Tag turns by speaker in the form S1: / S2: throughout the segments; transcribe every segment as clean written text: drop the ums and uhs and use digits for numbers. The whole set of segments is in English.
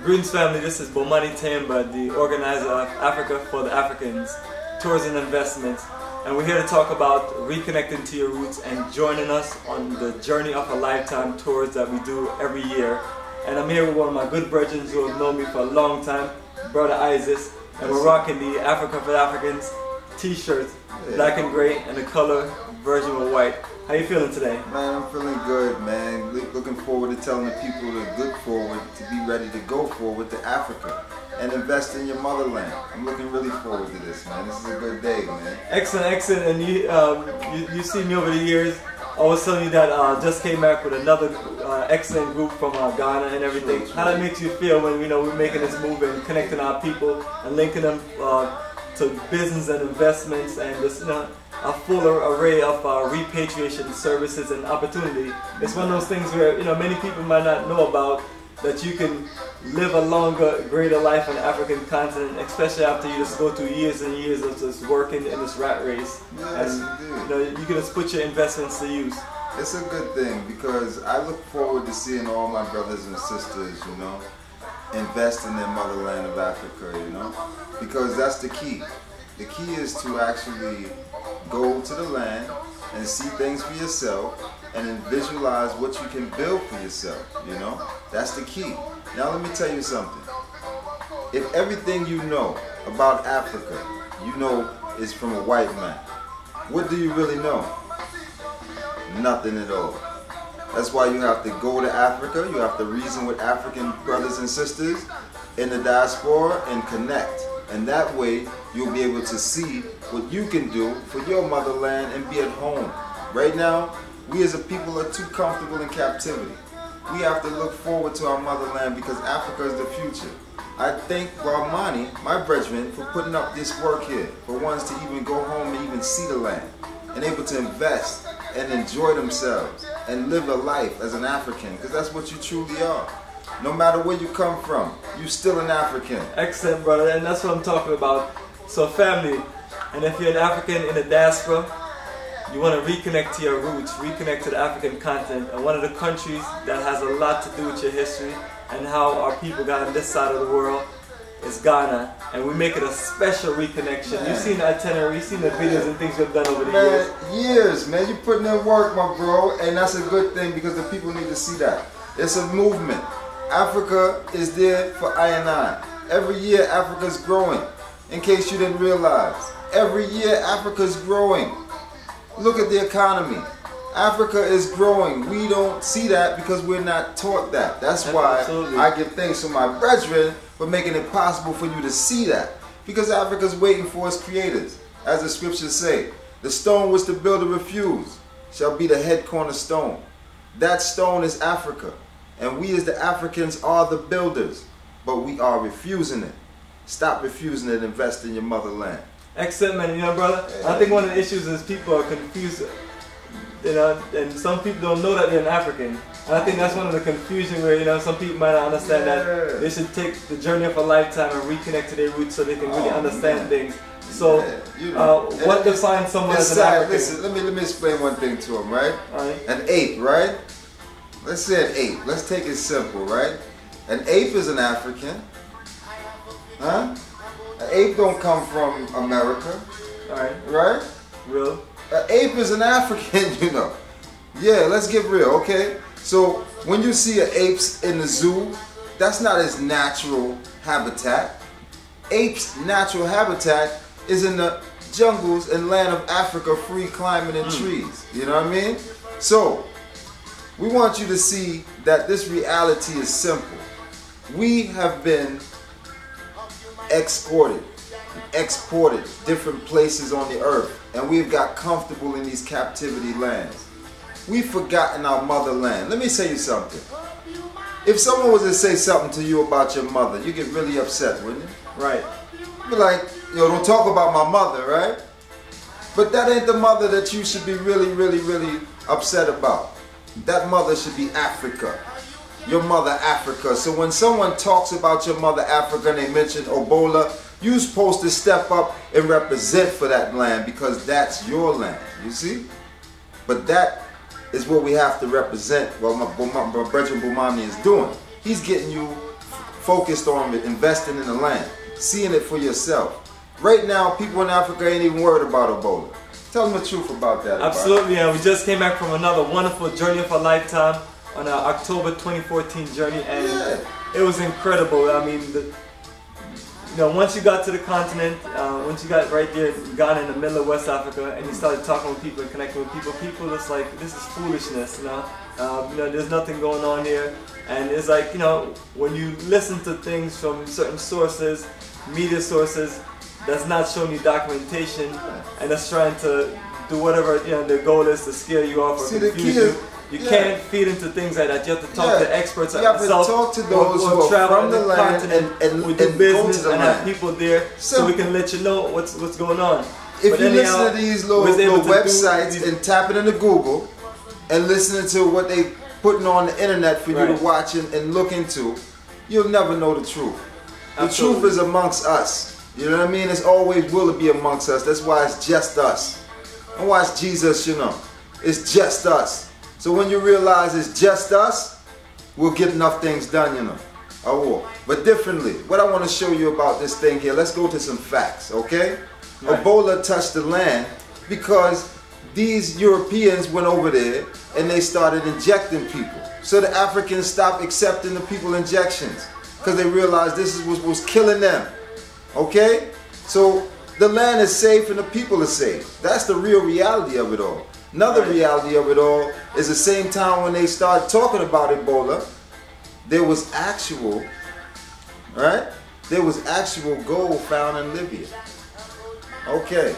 S1: Greetings family, this is Bomani Temba, the organizer of Africa for the Africans, Tours and Investments, and we're here to talk about reconnecting to your roots and joining us on the journey of a lifetime tours that we do every year. And I'm here with one of my good brethren who have known me for a long time, Brother Isis, and we're rocking the Africa for the Africans t-shirts, black and gray, and the color version with white. How you feeling today?
S2: Man, I'm feeling good, man. Looking forward to telling the people to look forward, to be ready to go forward to Africa and invest in your motherland. I'm looking really forward to this, man. This is a good day, man.
S1: Excellent, excellent. And you see me over the years. I was telling you that just came back with another excellent group from Ghana and everything. How that makes you feel when we're making this move and connecting our people and linking them to business and investments and just a fuller array of repatriation services and opportunity. It's one of those things where many people might not know about, that you can live a longer, greater life on the African continent, especially after you just go through years and years of just working in this rat race.
S2: Yes,
S1: and you can just put your investments to use.
S2: It's a good thing because I look forward to seeing all my brothers and sisters, invest in their motherland of Africa, because that's the key. The key is to actually go to the land and see things for yourself and then visualize what you can build for yourself, That's the key. Now let me tell you something. If everything you know about Africa, is from a white man, what do you really know? Nothing at all. That's why you have to go to Africa, you have to reason with African brothers and sisters in the diaspora and connect. And that way, you'll be able to see what you can do for your motherland and be at home. Right now, we as a people are too comfortable in captivity. We have to look forward to our motherland because Africa is the future. I thank Bomani, my brethren, for putting up this work here, for ones to even go home and even see the land, and able to invest and enjoy themselves and live a life as an African, because that's what you truly are. No matter where you come from, you're still an African.
S1: Excellent, brother, and that's what I'm talking about. So family, and if you're an African in the diaspora, you want to reconnect to your roots, reconnect to the African continent, and one of the countries that has a lot to do with your history and how our people got on this side of the world is Ghana, and we make it a special reconnection. Man. You've seen the itinerary, you've seen the videos and things we've done over the years.
S2: Years, man. You're putting in work, my bro, and that's a good thing because the people need to see that. It's a movement. Africa is there for I and I. Every year Africa's growing. In case you didn't realize, every year Africa's growing. Look at the economy. Africa is growing. We don't see that because we're not taught that. That's why I give thanks to my brethren for making it possible for you to see that. Because Africa's waiting for its creators. As the scriptures say, the stone which the builder refused shall be the head cornerstone. That stone is Africa. And we as the Africans are the builders, but we are refusing it. Stop refusing it and invest in your motherland.
S1: Excellent, man. Brother, I think one of the issues is people are confused, and some people don't know that they're an African. And I think that's one of the confusion where, some people might not understand that they should take the journey of a lifetime and reconnect to their roots so they can really understand things. So, what defines someone as an African?
S2: Listen, let me explain one thing to them, right?
S1: Right.
S2: An ape, right? Let's say an ape. Let's take it simple, right? An ape is an African. Huh? An ape don't come from America.
S1: Alright.
S2: Right?
S1: Real.
S2: An ape is an African, Yeah, let's get real, okay? So, when you see an apes in the zoo, that's not its natural habitat. Ape's natural habitat is in the jungles and land of Africa, free climbing in trees. You know what I mean? So, we want you to see that this reality is simple. We have been exported different places on the earth, and we've got comfortable in these captivity lands. We've forgotten our motherland. Let me say you something. If someone was to say something to you about your mother, you get really upset, wouldn't you?
S1: Right.
S2: You'd be like, don't talk about my mother, right? But that ain't the mother that you should be really, really, really upset about. That mother should be Africa. Your mother Africa. So when someone talks about your mother Africa and they mention Ebola, you're supposed to step up and represent for that land because that's your land, you see? But that is what we have to represent, what my brethren Bomani is doing. He's getting you focused on it, investing in the land, seeing it for yourself. Right now, people in Africa ain't even worried about Ebola. Tell them the truth about that.
S1: Absolutely, and we just came back from another wonderful journey of a lifetime on our October 2014 journey, and it was incredible. I mean, once you got to the continent, once you got right there in Ghana in the middle of West Africa, and you started talking with people and connecting with people, people just like, this is foolishness, there's nothing going on here. And it's like, when you listen to things from certain sources, media sources, that's not showing you documentation, and that's trying to do whatever their goal is to scare you off or confuse you. You can't feed into things like that. You have to talk to experts like yourself. You have to talk
S2: to those who are from the land and
S1: we do business and have people there so we can let you know what's going on.
S2: If you listen to these little websites and tap it into Google and listening to what they putting on the internet for you to watch and look into, you'll never know the truth. The truth is amongst us. You know what I mean? It's always will be amongst us. That's why it's just us. And watch Jesus, it's just us. So when you realize it's just us, we'll get enough things done, I will. But differently, what I want to show you about this thing here, let's go to some facts, okay? Right. Ebola touched the land because these Europeans went over there and they started injecting people. So the Africans stopped accepting the people injections because they realized this was killing them, okay? So the land is safe and the people are safe. That's the real reality of it all. Another reality of it all is the same time when they started talking about Ebola, there was actual gold found in Libya. Okay.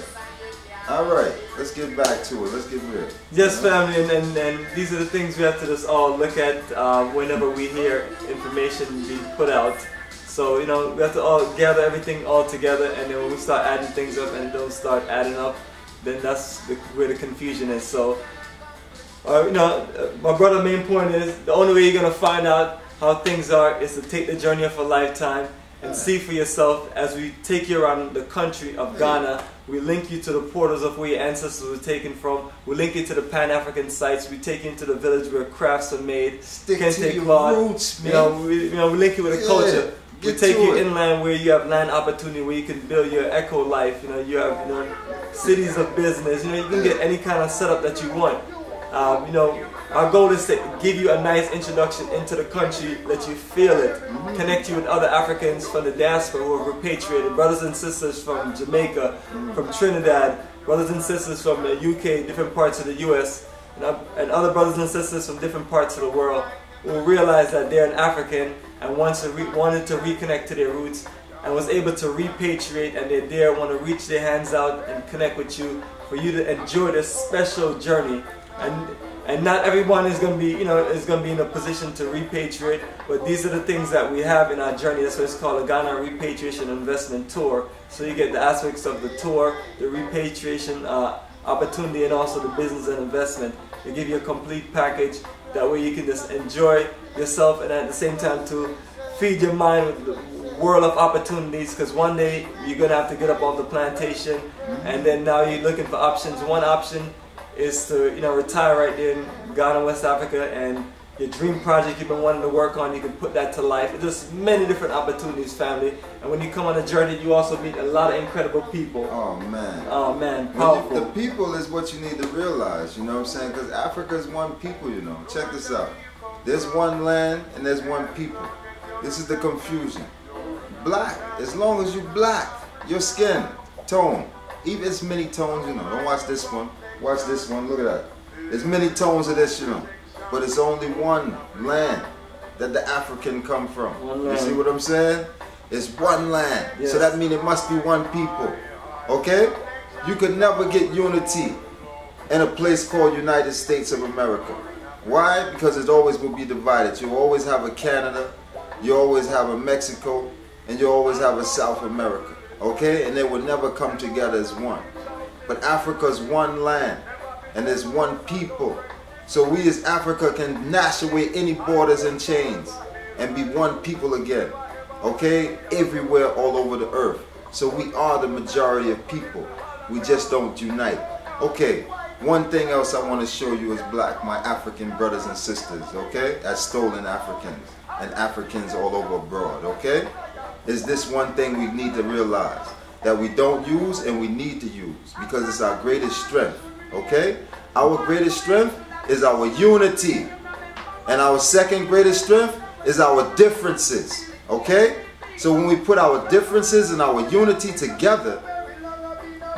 S2: Alright, let's get back to it. Let's get real.
S1: Yes, family, and these are the things we have to just all look at whenever we hear information being put out. So, we have to all gather everything all together, and then when we start adding things up and those start adding up, then that's where the confusion is. So, my brother's main point is the only way you're going to find out how things are is to take the journey of a lifetime and see for yourself. As we take you around the country of Ghana, we link you to the portals of where your ancestors were taken from. We link you to the Pan-African sites. We take you into the village where crafts are made.
S2: Stick to your roots, man.
S1: We link you with a culture. We take you inland where you have land opportunity, where you can build your eco life. You have cities of business. You can get any kind of setup that you want. Our goal is to give you a nice introduction into the country, let you feel it, connect you with other Africans from the diaspora who are repatriated, brothers and sisters from Jamaica, from Trinidad, brothers and sisters from the UK, different parts of the US, and other brothers and sisters from different parts of the world who realize that they're an African and wanted to reconnect to their roots and was able to repatriate, and they're there, want to reach their hands out and connect with you for you to enjoy this special journey. And not everyone is going to be, in a position to repatriate, but these are the things that we have in our journey. That's what it's called, a Ghana Repatriation Investment Tour. So you get the aspects of the tour, the repatriation opportunity, and also the business and investment. They give you a complete package. That way you can just enjoy yourself and at the same time to feed your mind with the world of opportunities, because one day you're going to have to get up off the plantation, and then now you're looking for options. One option is to retire right there in Ghana, West Africa, and your dream project you've been wanting to work on, you can put that to life. There's many different opportunities, family. And when you come on a journey, you also meet a lot of incredible people.
S2: Oh man.
S1: Oh man, powerful.
S2: The people is what you need to realize, you know what I'm saying? Because Africa is one people, Check this out. There's one land and there's one people. This is the confusion. Black, as long as you black, your skin tone, even as many tones, Don't watch this one. Watch this one. Look at that. There's many tones of this, but it's only one land that the African come from. You see what I'm saying? It's one land. Yes. So that means it must be one people. Okay? You could never get unity in a place called United States of America. Why? Because it always will be divided. You always have a Canada, you always have a Mexico, and you always have a South America. Okay? And they will never come together as one. But Africa's one land, and there's one people. So we as Africa can gnash away any borders and chains and be one people again. Okay? Everywhere, all over the earth. So we are the majority of people. We just don't unite. Okay, one thing else I want to show you is black, my African brothers and sisters, okay? As stolen Africans. and Africans all over abroad, okay? Is this one thing we need to realize that we don't use and we need to use because it's our greatest strength, okay? Our greatest strength is our unity, and our second greatest strength is our differences, okay? So when we put our differences and our unity together,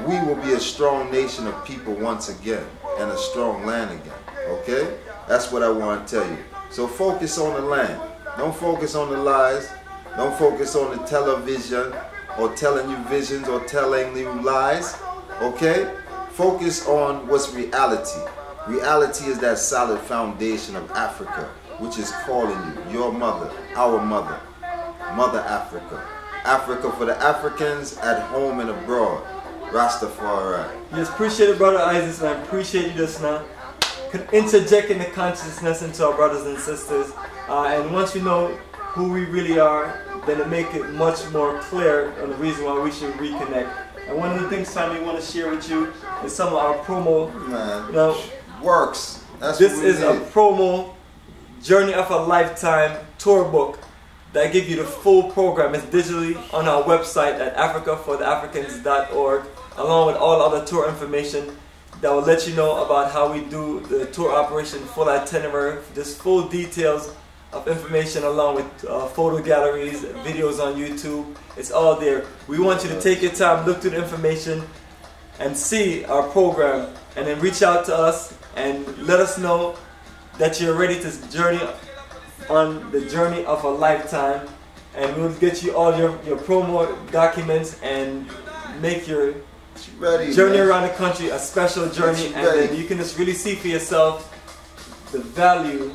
S2: we will be a strong nation of people once again and a strong land again, okay? That's what I want to tell you. So focus on the land. Don't focus on the lies. Don't focus on the television or telling you visions or telling you lies, okay? Focus on what's reality. Reality is that solid foundation of Africa, which is calling you, your mother, our mother, Mother Africa. Africa for the Africans at home and abroad. Rastafari.
S1: Yes, appreciate it, Brother Isaac, and I appreciate you just now interjecting the consciousness into our brothers and sisters. And once we know who we really are, then it make it much more clear on the reason why we should reconnect. And one of the things, Tommy, we want to share with you is some of our promo.
S2: Man,
S1: you know,
S2: works. That's
S1: this
S2: what we
S1: is
S2: need.
S1: a promo Journey of a Lifetime tour book that give you the full program. It's digitally on our website at africafortheafricans.org, along with all other tour information that will let you know about how we do the tour operation, full itinerary, just full details of information along with photo galleries, videos on YouTube. It's all there. We want you to take your time, look through the information, and see our program, and then reach out to us and let us know that you're ready to journey on the journey of a lifetime, and we'll get you all your promo documents and make your journey around the country a special journey, and then you can just really see for yourself the value,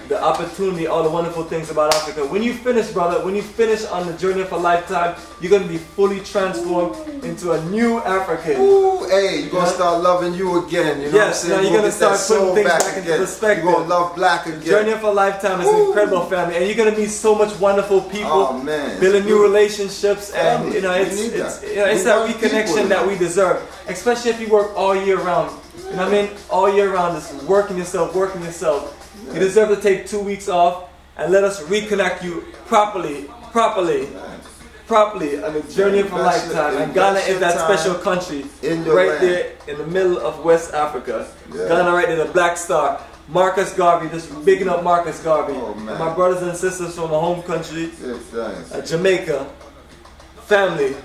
S1: the opportunity, all the wonderful things about Africa. When you finish, brother, when you finish on the journey of a lifetime, you're going to be fully transformed into a new African.
S2: Ooh, hey, you're going to start loving you again. You know
S1: yes,
S2: what I'm saying?
S1: Now you're going to start putting things back into perspective.
S2: You're going to love black again.
S1: The journey of a lifetime is an incredible family, and you're going to meet so much wonderful people,
S2: oh, man,
S1: building new relationships, and you know, it's that reconnection that we deserve, especially if you work all year round. You know what I mean? All year round, just working yourself, working yourself. You deserve to take 2 weeks off and let us reconnect you properly on the journey of a lifetime. And Ghana is that special country right there in the middle of West Africa. Ghana right there, the Black Star. Marcus Garvey, just bigging up Marcus Garvey. And my brothers and sisters from my home country, Jamaica, family.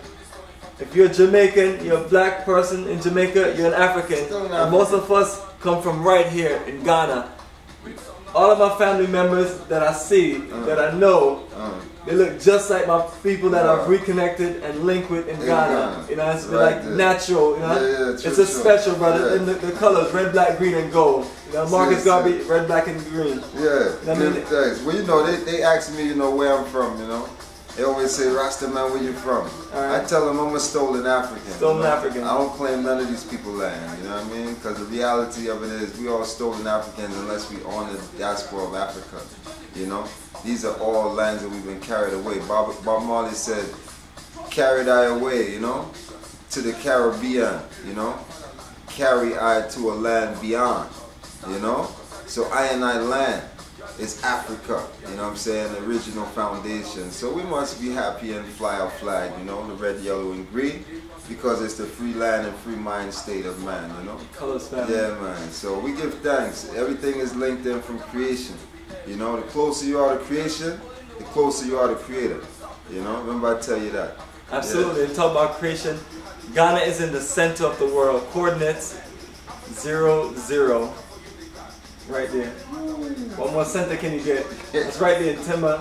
S1: If you're Jamaican, you're a black person in Jamaica, you're an African. And most of us come from right here in Ghana. All of my family members that I see, that I know, they look just like my people that I've reconnected and linked with in Ghana. You know, it's like natural, you know. It's a special, brother. And the colors, red, black, green, and gold. You know, Marcus Garvey, red, black, and green.
S2: Yeah, you know, thanks. Well, you know, they ask me, you know, where I'm from, you know. They always say, Rasta man, where you from? I tell them I'm a stolen African.
S1: Stolen African.
S2: I don't claim none of these people land, you know what I mean? Because the reality of it is we all stolen Africans unless we own the diaspora of Africa, you know? These are all lands that we've been carried away. Bob Marley said, carried I away, you know, to the Caribbean, you know? Carry I to a land beyond, you know? So I and I land. It's Africa, you know what I'm saying, the original foundation. So we must be happy and fly our flag, you know, the red, yellow, and green, because it's the free land and free mind state of man, you know.
S1: Colors family.
S2: Yeah, man. So we give thanks. Everything is linked in from creation. You know, the closer you are to creation, the closer you are to creator. You know, remember I tell you that.
S1: Absolutely. And talk about creation. Ghana is in the center of the world. Coordinates 0, 0. Right there. What more center can you get? It's right there in Timba,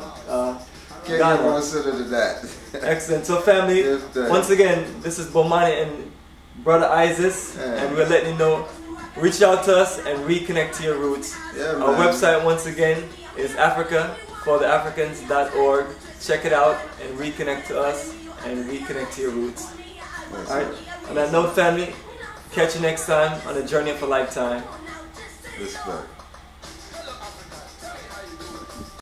S2: Can't
S1: Ghana.
S2: get more center than that.
S1: Excellent. So family, once again, this is Bomani and Brother Isis, and we're letting you know, reach out to us and reconnect to your roots. Our website once again is africafortheafricans.org. Check it out and reconnect to us and reconnect to your roots. Alright? On that note, family, catch you next time on the journey of a lifetime.
S2: Respect.